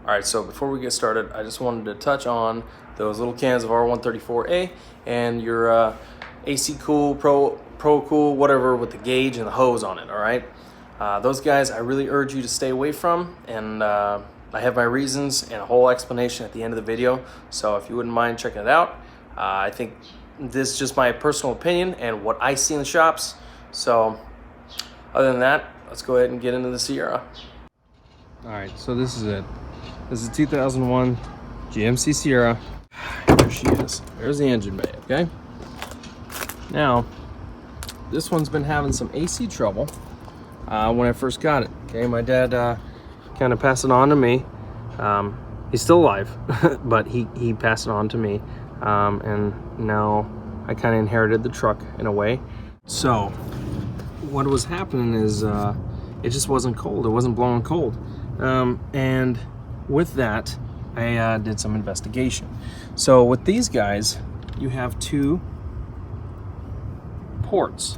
All right, so before we get started, I just wanted to touch on those little cans of R134A and your AC Cool, Pro Cool, whatever, with the gauge and the hose on it, all right? Those guys I really urge you to stay away from, and I have my reasons and a whole explanation at the end of the video, so if you wouldn't mind checking it out. I think this is just my personal opinion and what I see in the shops. So other than that, let's go ahead and get into the Sierra. All right, so this is it. This is 2001 GMC Sierra. Here she is. There's the engine bay, okay? Now, this one's been having some AC trouble when I first got it, okay? My dad kind of passed it on to me. He's still alive, but he passed it on to me. And now I kind of inherited the truck in a way. So what was happening is it just wasn't cold. It wasn't blowing cold. And with that, I did some investigation. So with these guys, you have two ports,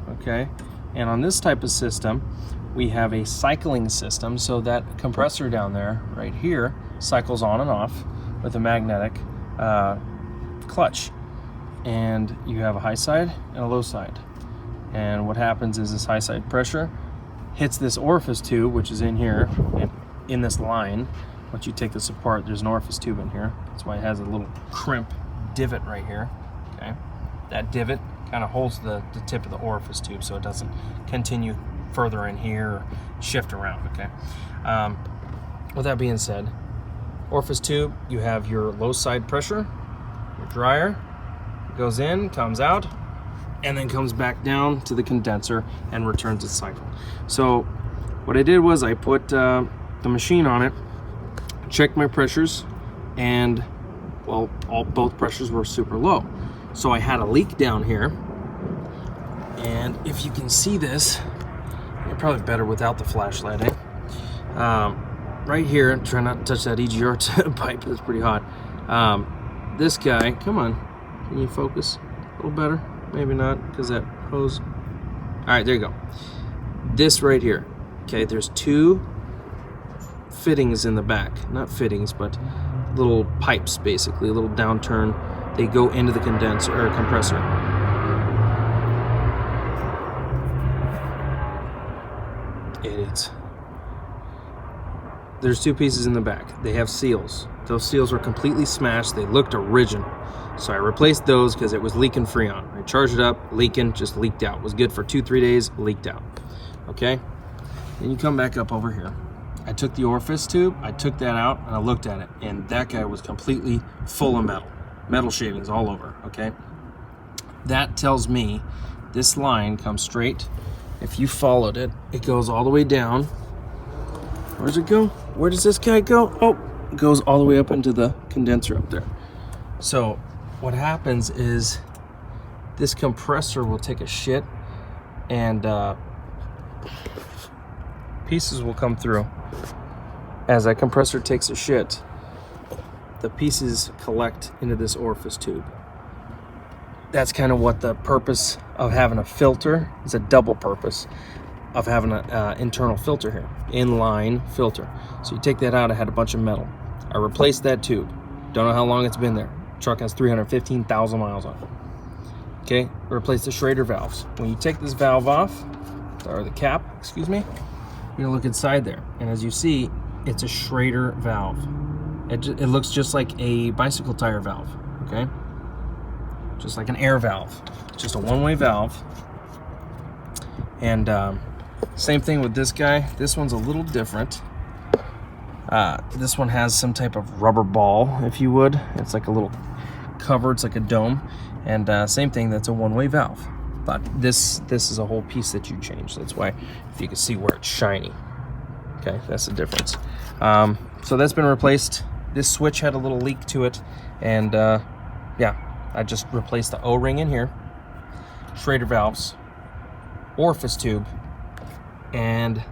okay? And on this type of system, we have a cycling system. So that compressor down there, right here, cycles on and off with a magnetic clutch. And you have a high side and a low side. And what happens is this high side pressure hits this orifice tube, which is in here, and in this line. Once you take this apart, there's an orifice tube in here. That's why it has a little crimp divot right here, okay? That divot kind of holds the tip of the orifice tube so it doesn't continue further in here or shift around, okay? With that being said, orifice tube, you have your low side pressure, your dryer, goes in, comes out, and then comes back down to the condenser and returns its cycle. So what I did was I put the machine on it, checked my pressures, and well, both pressures were super low. So I had a leak down here, and if you can see this, you're probably better without the flashlight, eh? Right here, try not to touch that EGR pipe, it's pretty hot. This guy, come on, can you focus a little better? Maybe not, because that hose. All right, there you go. This right here, okay, there's two fittings in the back. Not fittings, but little pipes, basically, a little downturn. They go into the condenser or compressor. Idiots. There's two pieces in the back. They have seals. Those seals were completely smashed. They looked original. So I replaced those because it was leaking Freon. I charged it up, leaking, just leaked out. Was good for 2-3 days, leaked out. Okay? Then you come back up over here. I took the orifice tube, I took that out, and I looked at it, and that guy was completely full of metal. Metal shavings all over, okay? That tells me this line comes straight. If you followed it, it goes all the way down. Where does it go? Where does this guy go? Oh, it goes all the way up into the condenser up there. So what happens is this compressor will take a shit, and pieces will come through. As that compressor takes a shit, the pieces collect into this orifice tube. That's kind of what the purpose of having a filter is, a double purpose of having an internal filter here, inline filter. So you take that out, I had a bunch of metal. I replaced that tube. Don't know how long it's been there. Truck has 315,000 miles on it. Okay, replace the Schrader valves. When you take this valve off, or the cap, excuse me, you're gonna look inside there. And as you see, it's a Schrader valve. It looks just like a bicycle tire valve, okay? Just like an air valve. It's just a one-way valve. And same thing with this guy. This one's a little different. This one has some type of rubber ball, if you would. It's like a little cover, it's like a dome. And same thing, that's a one-way valve. But this is a whole piece that you change. That's why, if you can see where it's shiny. Okay, that's the difference. So that's been replaced. This switch had a little leak to it. And yeah, I just replaced the O-ring in here. Schrader valves, orifice tube, and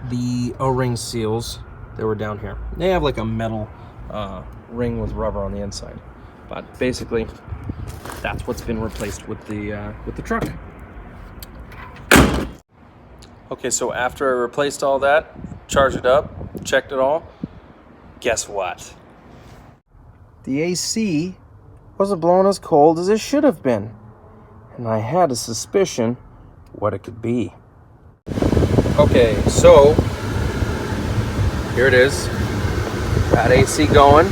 the O-ring seals that were down here. They have like a metal ring with rubber on the inside. But basically, that's what's been replaced with the truck. Okay, so after I replaced all that, charged it up, checked it all, guess what? The AC wasn't blowing as cold as it should have been. And I had a suspicion what it could be. Okay, so here it is. Got AC going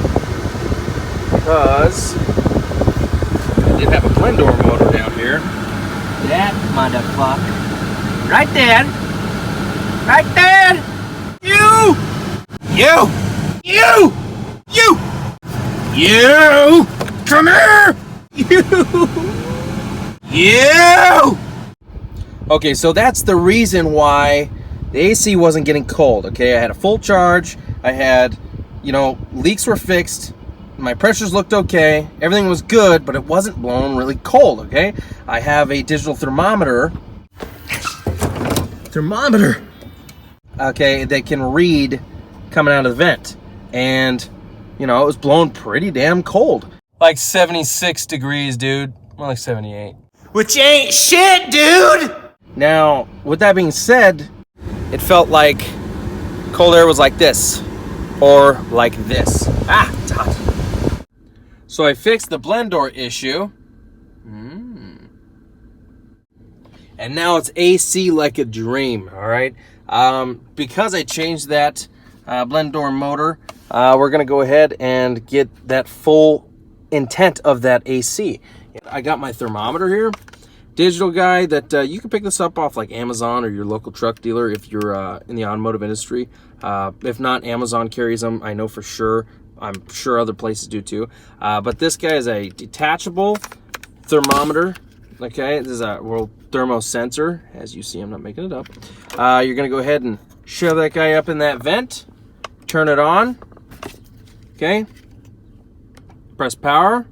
because I did have a blend door motor down here. That motherfucker. Right there. Right there. You. Come here. You. Okay, so that's the reason why the AC wasn't getting cold. Okay, I had a full charge. I had, leaks were fixed. My pressures looked okay. Everything was good, but it wasn't blowing really cold. Okay, I have a digital thermometer. Okay, that can read coming out of the vent, and it was blowing pretty damn cold. Like 76 degrees, dude. More like 78. Which ain't shit, dude! Now, with that being said, it felt like cold air was like this, or like this. Ah, it's hot. So I fixed the blend door issue. And now it's AC like a dream, all right? Because I changed that blend door motor, we're gonna go ahead and get that full intent of that AC. I got my thermometer here. Digital guy that you can pick this up off like Amazon or your local truck dealer if you're in the automotive industry. If not, Amazon carries them, I know for sure. I'm sure other places do too. But this guy is a detachable thermometer. Okay, this is a world thermo sensor. As you see, I'm not making it up. You're gonna go ahead and shove that guy up in that vent, turn it on. Okay, press power,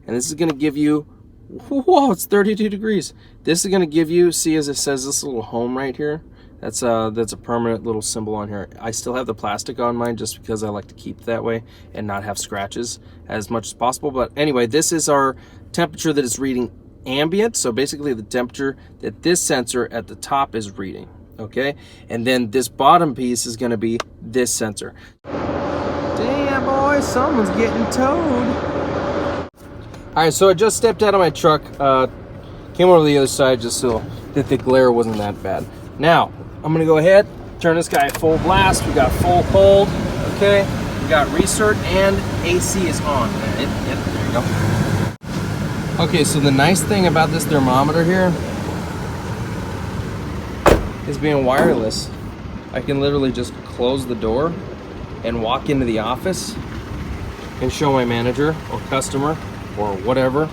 and this is gonna give you, whoa, it's 32 degrees. This is gonna give you, see, as it says, this little home right here. That's a permanent little symbol on here. I still have the plastic on mine just because I like to keep it that way and not have scratches as much as possible. But anyway, this is our temperature that is reading ambient. So basically the temperature that this sensor at the top is reading. Okay, and then this bottom piece is going to be this sensor. Damn, boy, someone's getting towed. All right, so I just stepped out of my truck, came over to the other side just so that the glare wasn't that bad. Now I'm gonna go ahead, turn this guy full blast. We got full hold. Okay, we got recert and AC is on. There you go. Okay, so the nice thing about this thermometer here is being wireless. I can literally just close the door and walk into the office and show my manager or customer or whatever,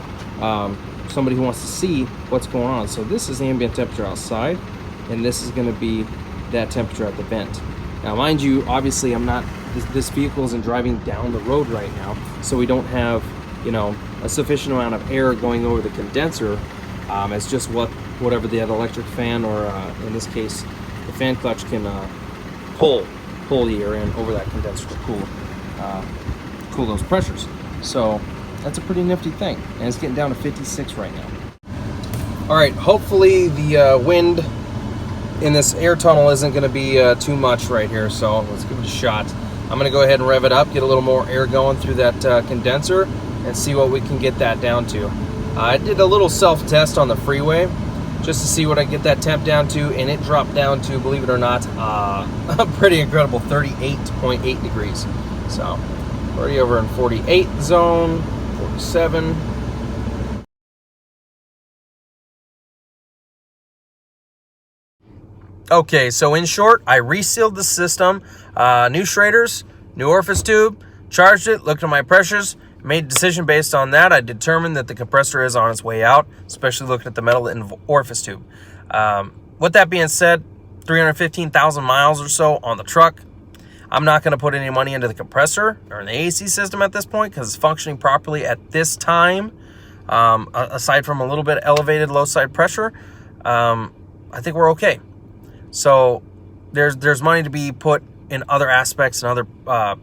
somebody who wants to see what's going on. So this is the ambient temperature outside, and this is going to be that temperature at the vent. Now, mind you, obviously this vehicle isn't driving down the road right now, so we don't have, a sufficient amount of air going over the condenser. It's just whatever the electric fan, or in this case, the fan clutch can pull the air in over that condenser to cool those pressures. So that's a pretty nifty thing, and it's getting down to 56 right now. All right, hopefully the wind in this air tunnel isn't going to be too much right here, so let's give it a shot. I'm going to go ahead and rev it up, get a little more air going through that condenser, and see what we can get that down to. I did a little self-test on the freeway just to see what I get that temp down to, and it dropped down to, believe it or not, a pretty incredible 38.8 degrees. So already over in 48 zone, 47. Okay, so in short, I resealed the system, new Schraders, new orifice tube, charged it, looked at my pressures, made a decision based on that. I determined that the compressor is on its way out, especially looking at the metal in orifice tube. With that being said, 315,000 miles or so on the truck. I'm not going to put any money into the compressor or in the AC system at this point because it's functioning properly at this time. Aside from a little bit elevated low side pressure, I think we're okay. So there's money to be put in other aspects and other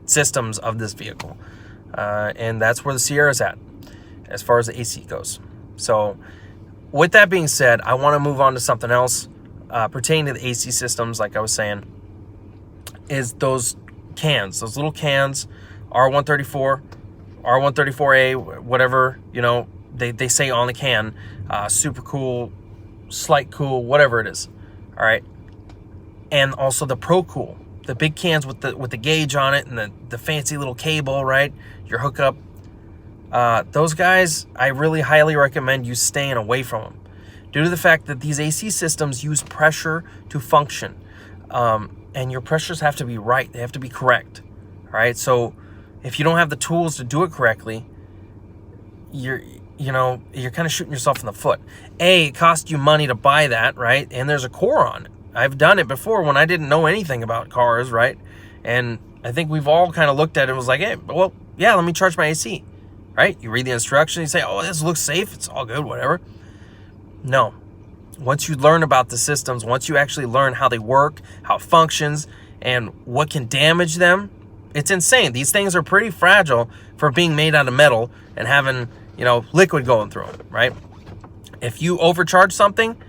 systems of this vehicle. And that's where the Sierra's at as far as the AC goes. So with that being said, I want to move on to something else pertaining to the AC systems. Like I was saying, is those cans, those little cans, R134, R134A, whatever, you know, they say on the can, super cool, slight cool, whatever it is. All right. And also the Pro Cool, the big cans with the gauge on it and the fancy little cable, right? Your hookup. Those guys, I really highly recommend you staying away from them, due to the fact that these AC systems use pressure to function, and your pressures have to be right. They have to be correct. All right. So if you don't have the tools to do it correctly, you're kind of shooting yourself in the foot. It costs you money to buy that, right? And there's a core on it. I've done it before when I didn't know anything about cars, right? And I think we've all kind of looked at it and was like, hey, well, yeah, let me charge my AC, right? You read the instructions, you say, oh, this looks safe, it's all good, whatever. No. Once you learn about the systems, once you actually learn how they work, how it functions, and what can damage them, it's insane. These things are pretty fragile for being made out of metal and having, you know, liquid going through them, right? If you overcharge something,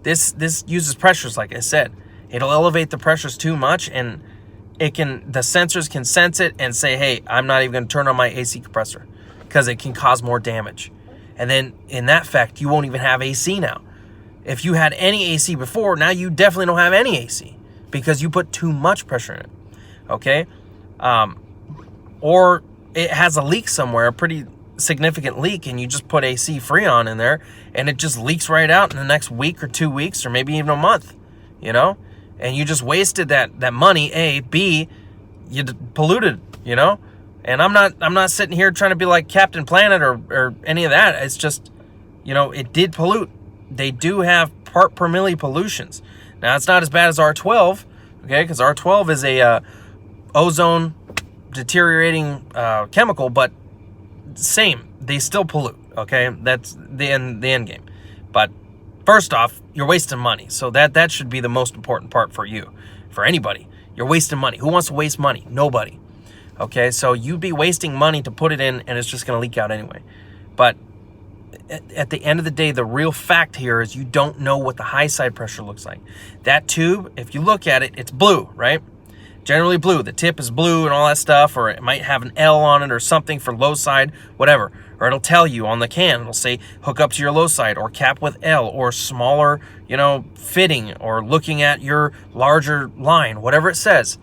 this uses pressures, like I said. It'll elevate the pressures too much, and the sensors can sense it and say, hey, I'm not even going to turn on my AC compressor, because it can cause more damage. And then in that fact, you won't even have AC now. If you had any AC before, now you definitely don't have any AC because you put too much pressure in it. Okay? Or it has a leak somewhere, a pretty significant leak, and you just put AC Freon in there and it just leaks right out in the next week or 2 weeks or maybe even a month, you know? And you just wasted that money, A. B, you polluted, you know? And I'm not sitting here trying to be like Captain Planet or any of that. It's just, you know, it did pollute. They do have part per milli pollutions. Now, it's not as bad as R12, okay? Because R12 is a ozone deteriorating chemical, but same. They still pollute, okay? That's the end game. But first off, you're wasting money. So that should be the most important part for you, for anybody. You're wasting money. Who wants to waste money? Nobody. Okay, so you'd be wasting money to put it in, and it's just going to leak out anyway. But at the end of the day, the real fact here is you don't know what the high side pressure looks like. That tube, if you look at it, it's blue, right? Generally blue. The tip is blue and all that stuff, or it might have an L on it or something for low side, whatever. Or it'll tell you on the can, it'll say hook up to your low side, or cap with L, or smaller, you know, fitting, or looking at your larger line, whatever it says.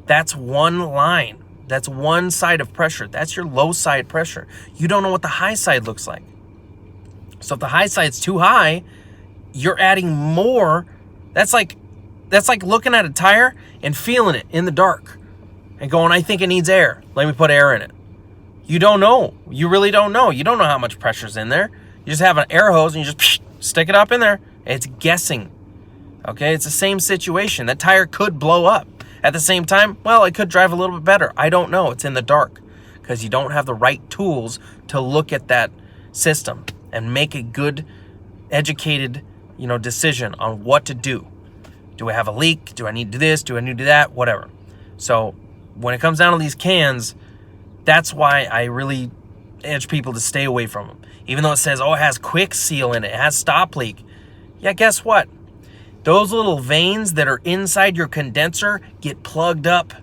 That's one line. That's one side of pressure. That's your low side pressure. You don't know what the high side looks like. So if the high side's too high, you're adding more. That's like looking at a tire and feeling it in the dark and going, I think it needs air. Let me put air in it. You don't know. You really don't know. You don't know how much pressure's in there. You just have an air hose and you just stick it up in there. It's guessing. Okay, it's the same situation. That tire could blow up. At the same time, well, it could drive a little bit better. I don't know. It's in the dark because you don't have the right tools to look at that system and make a good, educated, you know, decision on what to do. Do I have a leak? Do I need to do this? Do I need to do that? Whatever. So when it comes down to these cans, that's why I really urge people to stay away from them. Even though it says, oh, it has quick seal in it, it has stop leak. Yeah, guess what? Those little veins that are inside your condenser get plugged up.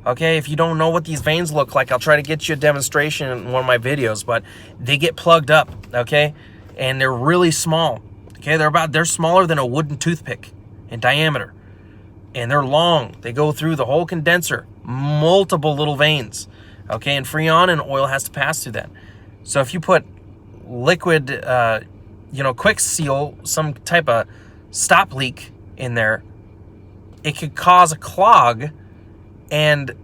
Okay, if you don't know what these veins look like, I'll try to get you a demonstration in one of my videos, but they get plugged up, okay? And they're really small. Okay, they're smaller than a wooden toothpick in diameter. And they're long. They go through the whole condenser. Multiple little veins. Okay, and Freon and oil has to pass through that. So if you put liquid, quick seal, some type of stop leak in there, it could cause a clog, and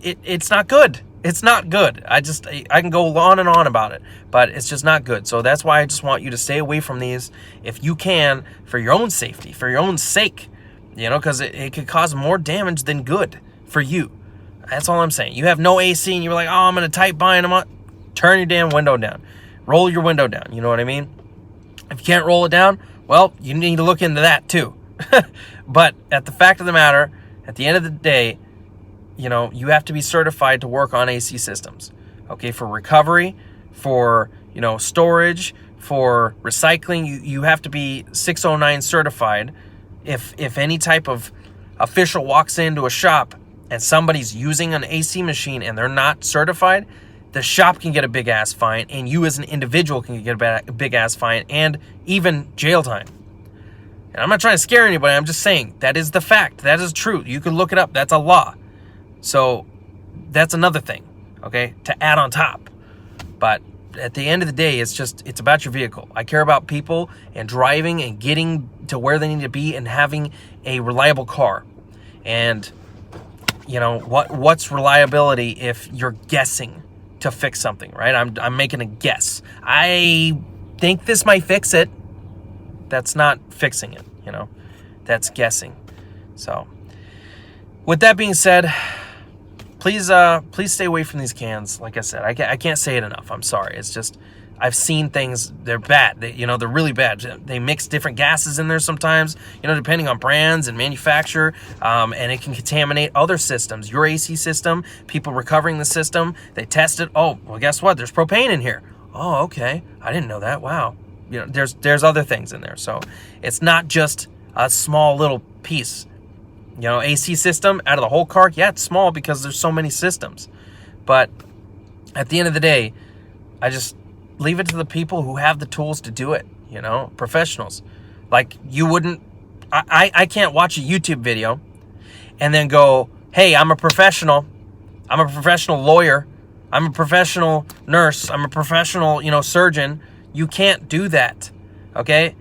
it's not good. It's not good. I can go on and on about it, but it's just not good. So that's why I just want you to stay away from these if you can, for your own safety, for your own sake, because it could cause more damage than good for you. That's all I'm saying. You have no AC and you're like, oh, I'm going to type buying them up. Turn your damn window down. Roll your window down. You know what I mean? If you can't roll it down, well, you need to look into that too. But at the fact of the matter, at the end of the day, you have to be certified to work on AC systems. Okay, for recovery, for, storage, for recycling, you have to be 609 certified. If any type of official walks into a shop and somebody's using an AC machine and they're not certified, the shop can get a big ass fine, and you as an individual can get a big ass fine and even jail time. And I'm not trying to scare anybody. I'm just saying that is the fact. That is true. You can look it up. That's a law. So that's another thing, okay, to add on top. But at the end of the day, it's about your vehicle. I care about people and driving and getting to where they need to be and having a reliable car. And you know what's reliability if you're guessing to fix something, right? I'm making a guess. I think this might fix it. That's not fixing it, you know. That's guessing. So, with that being said, please stay away from these cans. Like I said, I can't say it enough. I'm sorry. It's just I've seen things. They're bad. They're really bad. They mix different gases in there sometimes. Depending on brands and manufacturer, and it can contaminate other systems. Your AC system. People recovering the system. They test it. Oh, well, guess what? There's propane in here. Oh, okay. I didn't know that. Wow. There's other things in there. So it's not just a small little piece. AC system out of the whole car. Yeah, it's small because there's so many systems. But at the end of the day, I just leave it to the people who have the tools to do it. Professionals. Like you wouldn't. I can't watch a YouTube video and then go, hey, I'm a professional. I'm a professional lawyer. I'm a professional nurse. I'm a professional, surgeon. You can't do that, okay?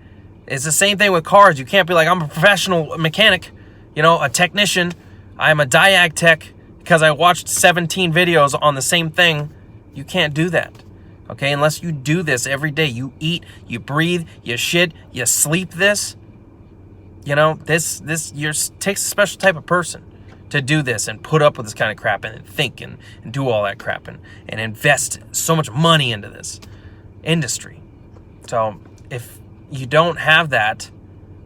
It's the same thing with cars. You can't be like, I'm a professional mechanic, a technician. I'm a diag tech because I watched 17 videos on the same thing. You can't do that, okay? Unless you do this every day. You eat, you breathe, you shit, you sleep this. This takes a special type of person to do this and put up with this kind of crap and think and do all that crap and invest so much money into this industry. So if you don't have that,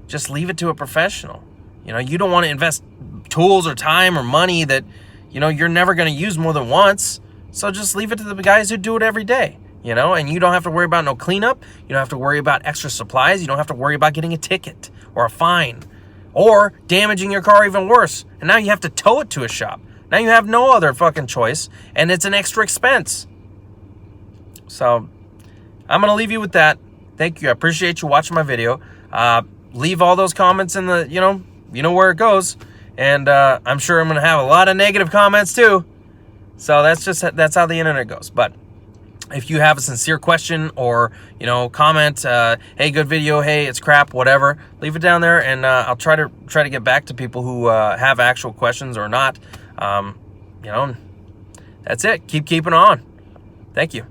just leave it to a professional. You don't want to invest tools or time or money that, you're never going to use more than once. So just leave it to the guys who do it every day, and you don't have to worry about no cleanup. You don't have to worry about extra supplies. You don't have to worry about getting a ticket or a fine or damaging your car even worse. And now you have to tow it to a shop. Now you have no other fucking choice, and it's an extra expense. So I'm going to leave you with that. Thank you. I appreciate you watching my video. Leave all those comments in the, you know where it goes. And I'm sure I'm going to have a lot of negative comments too. So that's how the internet goes. But if you have a sincere question or, comment, hey, good video, hey, it's crap, whatever, leave it down there, and I'll try to get back to people who have actual questions or not. That's it. Keep keeping on. Thank you.